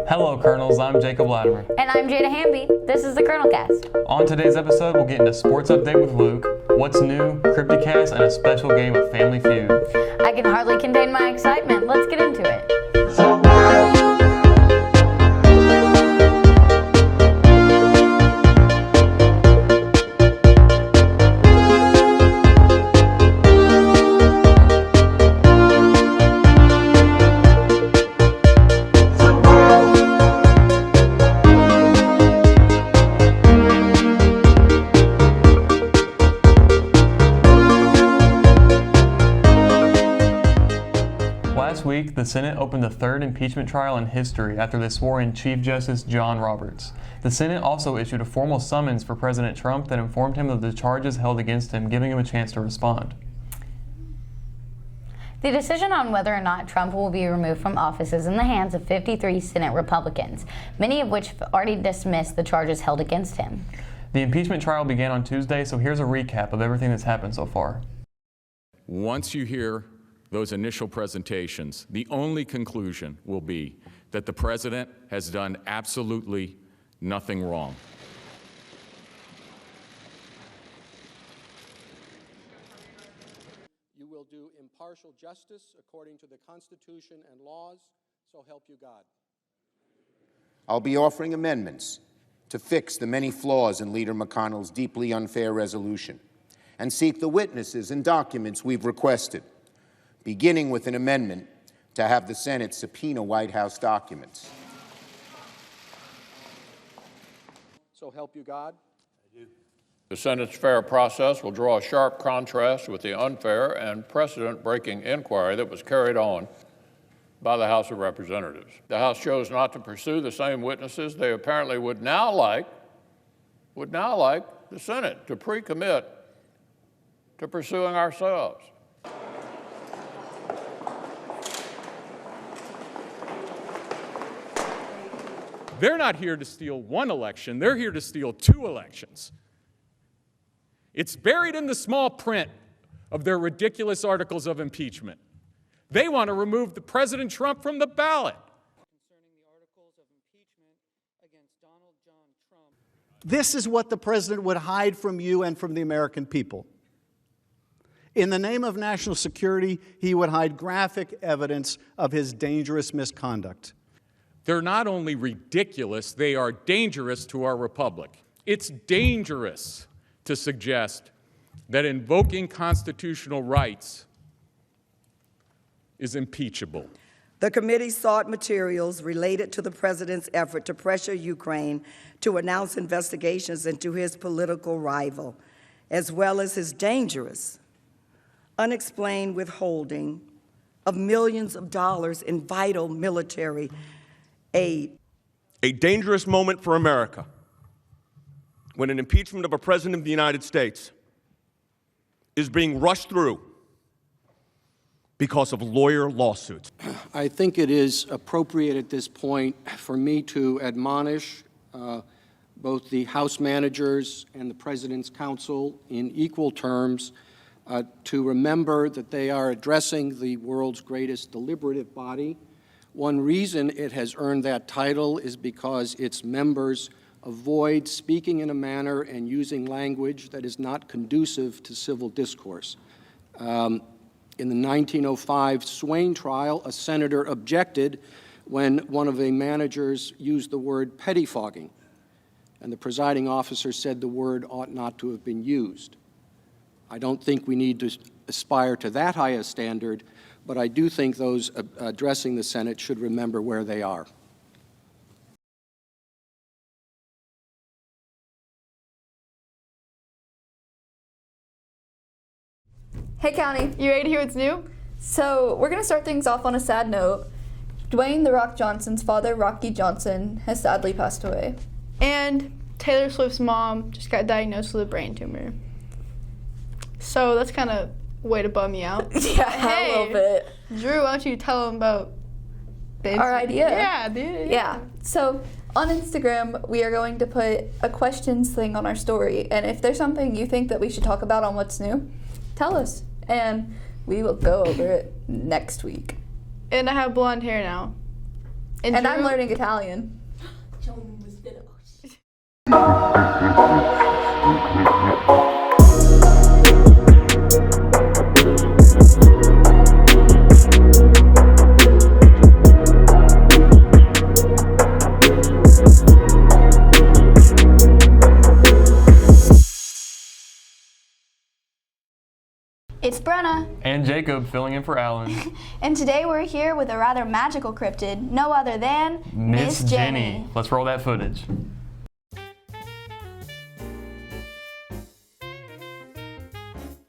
Hello, Colonels. I'm Jacob Latimer. And I'm Jada Hamby. This is the Colonel Cast. On today's episode, we'll get into Sports Update with Luke, What's New, Cryptid Cast, and a special game of Family Feud. I can hardly contain my excitement. Let's get into it. Last week, the Senate opened the third impeachment trial in history after they swore in Chief Justice John Roberts. The Senate also issued a formal summons for President Trump that informed him of the charges held against him, giving him a chance to respond. The decision on whether or not Trump will be removed from office is in the hands of 53 Senate Republicans, many of which have already dismissed the charges held against him. The impeachment trial began on Tuesday, so here's a recap of everything that's happened so far. Once you hear those initial presentations, the only conclusion will be that the president has done absolutely nothing wrong. You will do impartial justice according to the Constitution and laws, so help you God. I'll be offering amendments to fix the many flaws in Leader McConnell's deeply unfair resolution and seek the witnesses and documents we've requested, beginning with an amendment to have the Senate subpoena White House documents. So help you God. The Senate's fair process will draw a sharp contrast with the unfair and precedent-breaking inquiry that was carried on by the House of Representatives. The House chose not to pursue the same witnesses they apparently would now like the Senate to pre-commit to pursuing ourselves. They're not here to steal one election, they're here to steal two elections. It's buried in the small print of their ridiculous articles of impeachment. They want to remove the President Trump from the ballot. Concerning the articles of impeachment against Donald John Trump. This is what the president would hide from you and from the American people. In the name of national security, he would hide graphic evidence of his dangerous misconduct. They're not only ridiculous, they are dangerous to our republic. It's dangerous to suggest that invoking constitutional rights is impeachable. The committee sought materials related to the president's effort to pressure Ukraine to announce investigations into his political rival, as well as his dangerous, unexplained withholding of millions of dollars in vital military aid. A dangerous moment for America when an impeachment of a president of the United States is being rushed through because of lawyer lawsuits. I think it is appropriate at this point for me to admonish both the House managers and the President's counsel in equal terms to remember that they are addressing the world's greatest deliberative body. One reason it has earned that title is because its members avoid speaking in a manner and using language that is not conducive to civil discourse. In the 1905 Swain trial, a senator objected when one of the managers used the word pettifogging, and the presiding officer said the word ought not to have been used. I don't think we need to aspire to that high a standard, but I do think those addressing the Senate should remember where they are. Hey County, you ready to hear what's new? So we're going to start things off on a sad note. Dwayne "The Rock" Johnson's father, Rocky Johnson, has sadly passed away. And Taylor Swift's mom just got diagnosed with a brain tumor. So that's kind of a way to bum me out. Yeah, hey, a little bit. Drew, why don't you tell them about our idea? Yeah, dude. Yeah. So on Instagram, we are going to put a questions thing on our story. And if there's something you think that we should talk about on What's New, tell us. And we will go over it next week. And I have blonde hair now. And I'm learning Italian. It's Brenna, And Jacob filling in for Alan. and today we're here with a rather magical cryptid, no other than Miss Jenny. Let's roll that footage.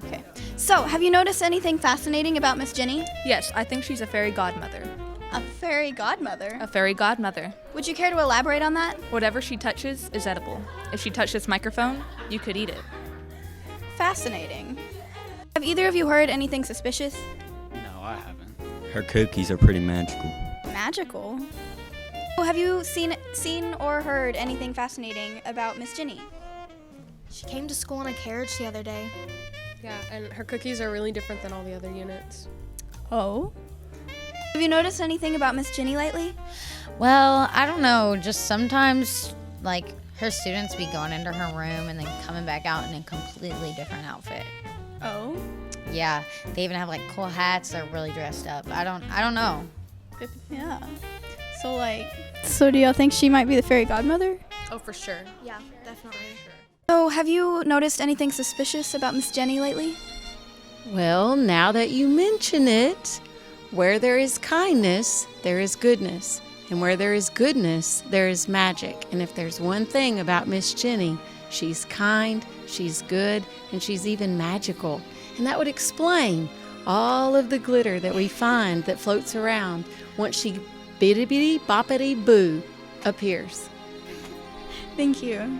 Okay. So, have you noticed anything fascinating about Miss Jenny? Yes, I think she's a fairy godmother. A fairy godmother. A fairy godmother. Would you care to elaborate on that? Whatever she touches is edible. If she touched this microphone, you could eat it. Fascinating. Have either of you heard anything suspicious? No, I haven't. Her cookies are pretty magical. Magical? Have you seen or heard anything fascinating about Miss Jenny? She came to school in a carriage the other day. Yeah, and her cookies are really different than all the other units. Oh? Have you noticed anything about Miss Jenny lately? Well, I don't know. Just sometimes, like, her students be going into her room and then coming back out in a completely different outfit. Oh? Yeah, they even have, like, cool hats. They're really dressed up. I don't know. Yeah. So do y'all think she might be the fairy godmother? Oh, for sure. Yeah, definitely. So, have you noticed anything suspicious about Miss Jenny lately? Well, now that you mention it, where there is kindness, there is goodness. And where there is goodness, there is magic. And if there's one thing about Miss Jenny, she's kind, she's good, and she's even magical. And that would explain all of the glitter that we find that floats around once she biddity boppity boo appears. Thank you.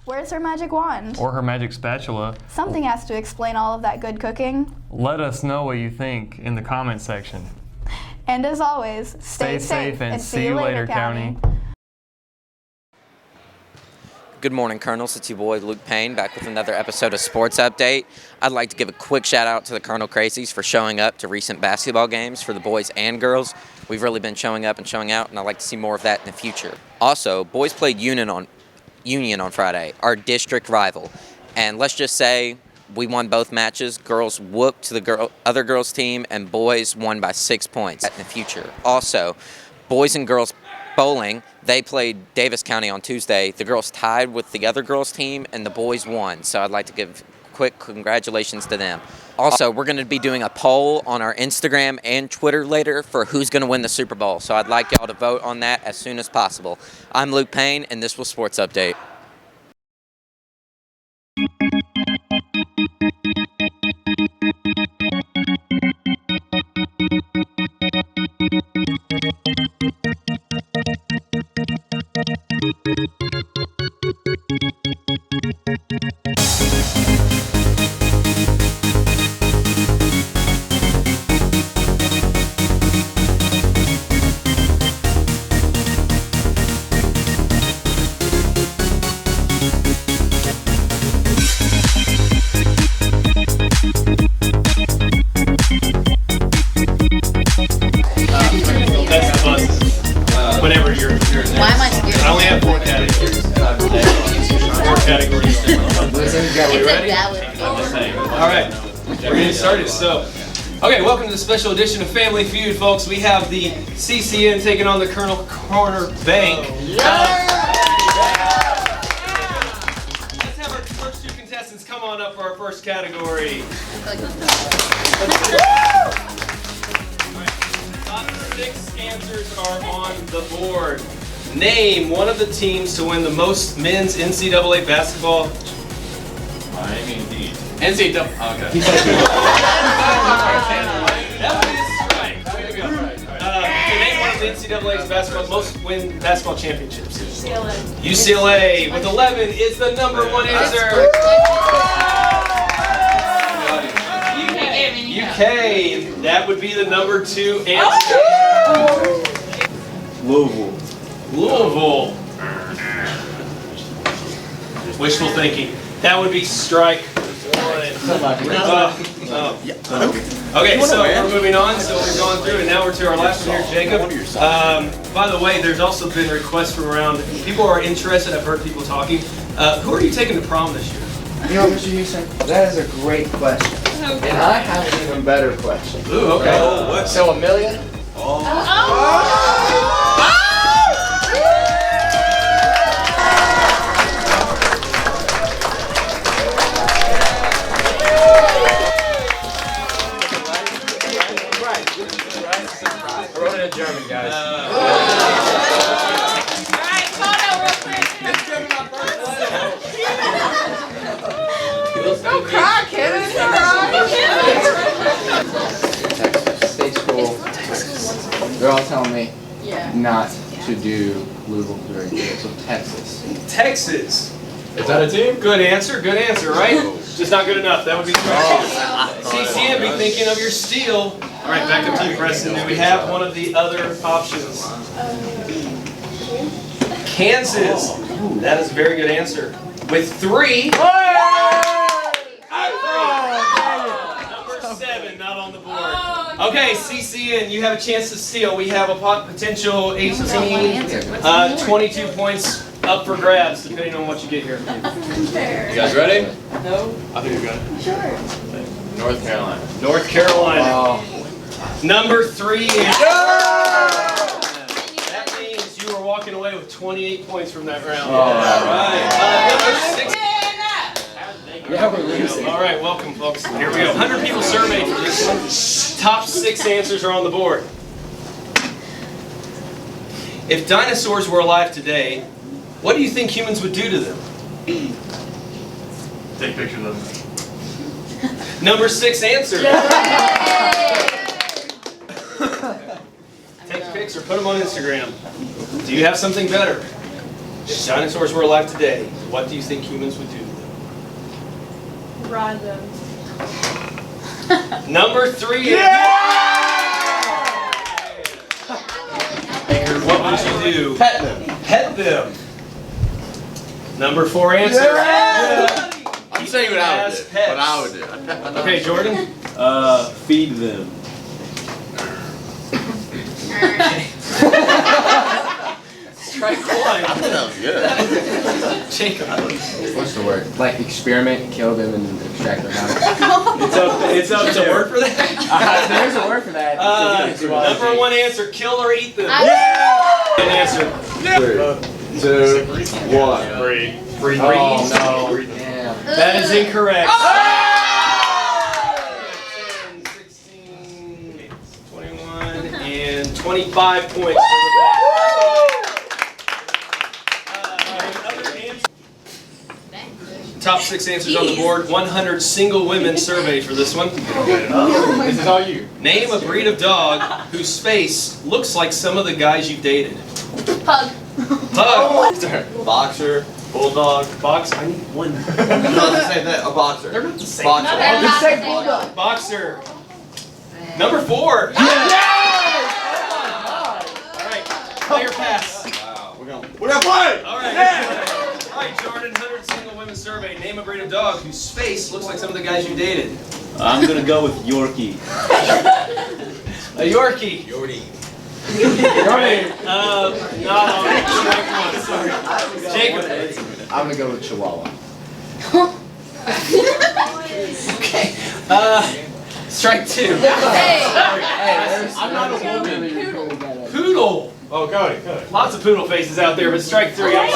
Where's her magic wand? Or her magic spatula. Something has to explain all of that good cooking. Let us know what you think in the comments section. And as always, stay safe and see you later, County. Good morning, Colonels. It's your boy Luke Payne back with another episode of Sports Update. I'd like to give a quick shout out to the Colonel Crazies for showing up to recent basketball games for the boys and girls. We've really been showing up and showing out, and I'd like to see more of that in the future. Also, boys played Union on Friday, our district rival. And let's just say we won both matches. Girls whooped the other girls' team, and boys won by 6 points in the future. Also, boys and girls bowling, they played Davis County on Tuesday. The girls tied with the other girls' team, and the boys won. So I'd like to give quick congratulations to them. Also, we're going to be doing a poll on our Instagram and Twitter later for who's going to win the Super Bowl. So I'd like y'all to vote on that as soon as possible. I'm Luke Payne, and this was Sports Update. Whenever you're Why am I scared? I only have 4 categories. 4 categories. You ready? All right, we're getting started. So, okay, welcome to the special edition of Family Feud, folks. We have the CCN taking on the Colonel Corner Bank. Let's have our first 2 contestants come on up for our first category. Top 6 answers are on the board. Name one of the teams to win the most men's NCAA basketball. Miami Heat. NCAA. Okay. That one is right. Way to go. NCAA's most win basketball championships? UCLA with 11 is the number one answer. UK, that would be the number 2 answer. Louisville. Louisville. Wishful thinking. That would be strike 1. Okay, so we're moving on. So we've gone through, and now we're to our last one here, Jacob. By the way, there's also been requests from around. People are interested. I've heard people talking. Who are you taking to prom this year? You know, Mr. Houston, that is a great question. And I have an even better question. Ooh, okay. So, Amelia? I wrote it in German, guys. Don't cry, Kevin. Texas State School. They're all telling me not to do Louisville very good. So Texas. Texas. Is that a team? Good answer, right? Just not good enough. That would be correct. CCM, be thinking of your steal. All right, back up to you, Preston. Do we have one of the other options? Kansas. That is a very good answer. With 3. Number 7, not on the board. Okay, CCN, you have a chance to steal. We have a potential 18, 22 points up for grabs, depending on what you get here. You guys ready? No. I think you got it. Sure. North Carolina. North Carolina. Number 3 is... That means you are walking away with 28 points from that round. All right. Number 6... Yeah, we're losing. All right, welcome, folks. Here we go. 100 people surveyed for this one. Top 6 answers are on the board. If dinosaurs were alive today, what do you think humans would do to them? Take pictures of them. Number 6 answer. Take pics or put them on Instagram. Do you have something better? If dinosaurs were alive today, what do you think humans would do to them? Ride them. Number 3 is... What would you do? Pet them. Pet them. Number 4 answer. I'm saying what I would do. Pets. What I would do. Okay, Jordan. Feed them. Strike 1. That was good. Jacob. What's the word? Like experiment, kill them, and extract their nuts. It's up There's there. a word for that? There's a word for that. Number 1 answer, kill or eat them. Good answer. 3, 2, 1. Free. Oh, no. Damn. That is incorrect. 10, 16, 21, and 25 points for the back. Top 6 answers on the board. 100 single women surveyed for this one. This is all you. Name a breed of dog whose face looks like some of the guys you've dated. Pug. Pug. Boxer. Bulldog. Box. I need one. No, just say that. A boxer. They're not the same. Boxer. No, they're not the same. bulldog. Boxer. Number 4. Yeah. All right. Player pass. Wow. We're gonna play. All right. All right, Jordan. 100 single women surveyed. Name a breed of dog whose face looks like some of the guys you dated. I'm gonna go with Yorkie. A Yorkie. Yorkie. Not on strike 1. Sorry. Jacob. I'm gonna go with Chihuahua. Okay. Strike 2. I'm not a woman. Poodle. Oh, Cody. Lots of poodle faces out there, but strike 3. Okay.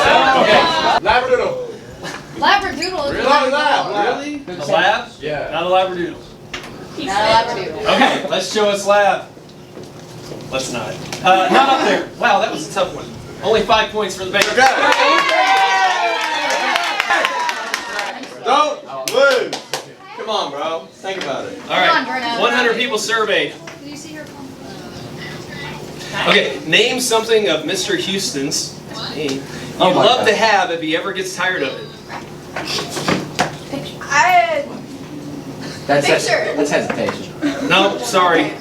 Labradoodle. Labradoodle. Really? Lab. Really? A lab? Yeah. Not a labradoodle. Not a labradoodle. Okay, let's show us lab. Let's not. Not up there. Wow, that was a tough one. Only 5 points for the Bengals. Don't lose. Come on, bro. Think about it. All right. 100 people surveyed. Did you see her pump? Okay, name something of Mr. Houston's you'd love to have if he ever gets tired of it. That's hesitation. No, sorry.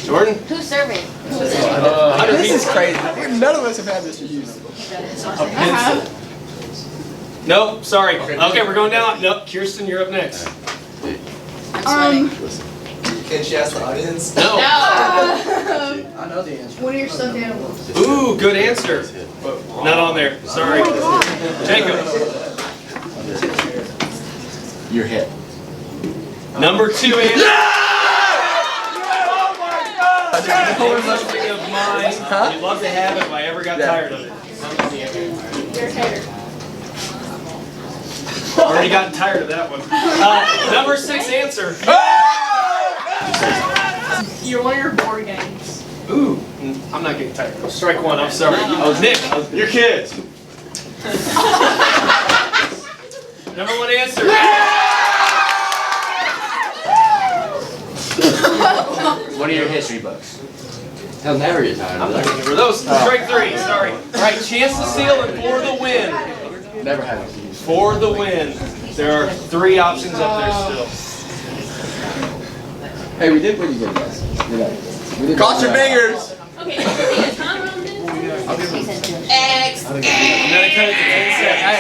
Jordan? Who's serving? This is crazy. None of us have had Mr. Houston. A pencil. No, sorry. Okay, we're going down. Nope, Kirsten, you're up next. Can she ask the audience? No. I know the answer. One of your stuffed animals. Ooh, good answer. Not on there. Sorry. Jacob. Your hip. Number 2 answer. Something of mine you'd love to have if I ever got tired of it. Your hair. Already gotten tired of that one. Number 6 answer. You're one of your board games. Ooh, I'm not getting tired. Strike one. I'm sorry. Nick. Your kids. Number 1 answer. One of your history books. He'll never get tired I'm of not that. going to remember those. Strike 3. Sorry. All right, chance to steal and for the win. Never had it. For the win. There are 3 options up there still. Hey, we did pretty good, guys. Cross your fingers. Okay, is there a timer on this? I'm going to cut it to 10 seconds.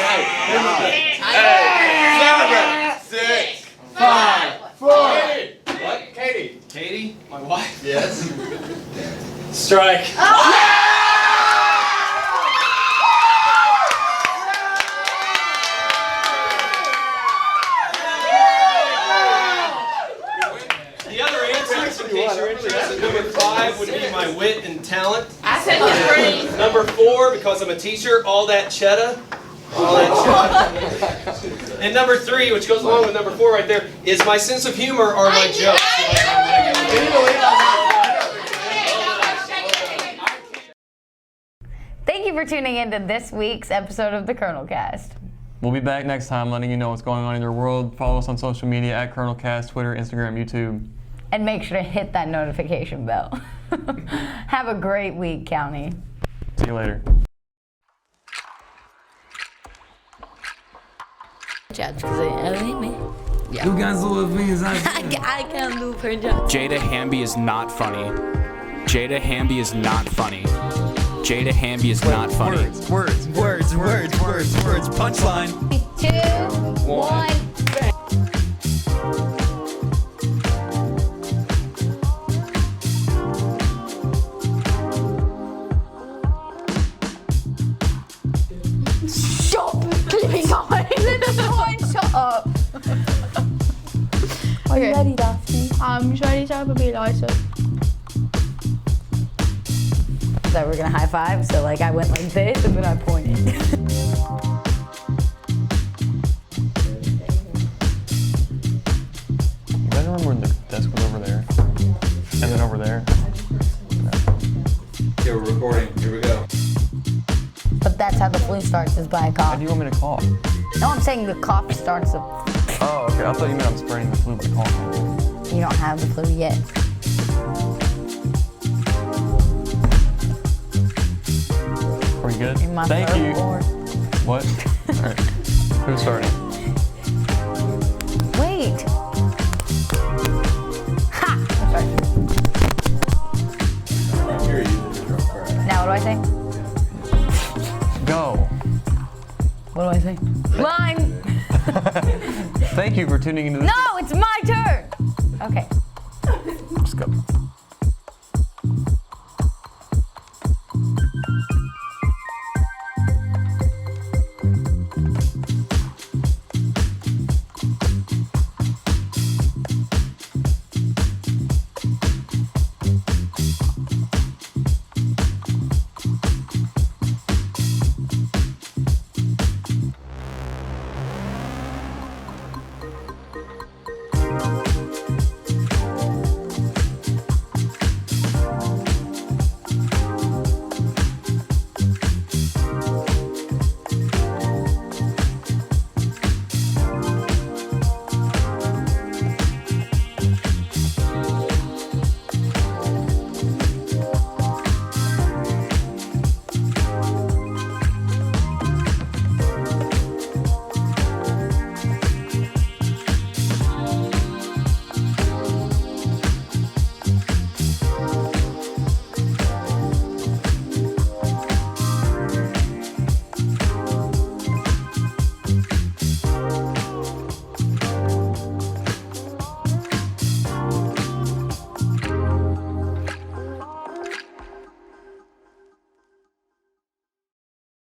Hey, 7, 6, 5, 4. What? Katie. Katie? My wife? Yes. Strike. The other answers, in case you're interested, number 5 would be my wit and talent. I said your brain. Number 4, because I'm a teacher, all that cheddar. All that cheddar. And number 3, which goes along with number 4 right there, is my sense of humor or my jokes. Thank you for tuning in to this week's episode of the Colonel Cast. We'll be back next time letting you know what's going on in your world. Follow us on social media at ColonelCast, Twitter, Instagram, YouTube. And make sure to hit that notification bell. Have a great week, County. See you later. Jada Hamby is not funny. Jada Hamby is not funny. Jada Hamby is not funny. Words. Punchline. 2, 1. Stop! Keeping going. Shut up. Are you ready, Daphne? I'm ready to have a beer license. So we're gonna high five. So like I went like this and then I pointed. You guys remember when the desk was over there? And then over there? Okay, we're recording. Here we go. But that's how the flu starts, is by a How cough. do you want me to cough? No, I'm saying the cough starts the. Oh, okay. I thought you meant I'm spreading the flu by coughing. You don't have the flu yet. Are we good? In my Thank third you. floor. What? All right. Who's starting? Wait. Ha! I'm sorry. Now what do I say? Go. What do I say? Line. Thank you for tuning into this. No, it's my turn. Okay. Just go.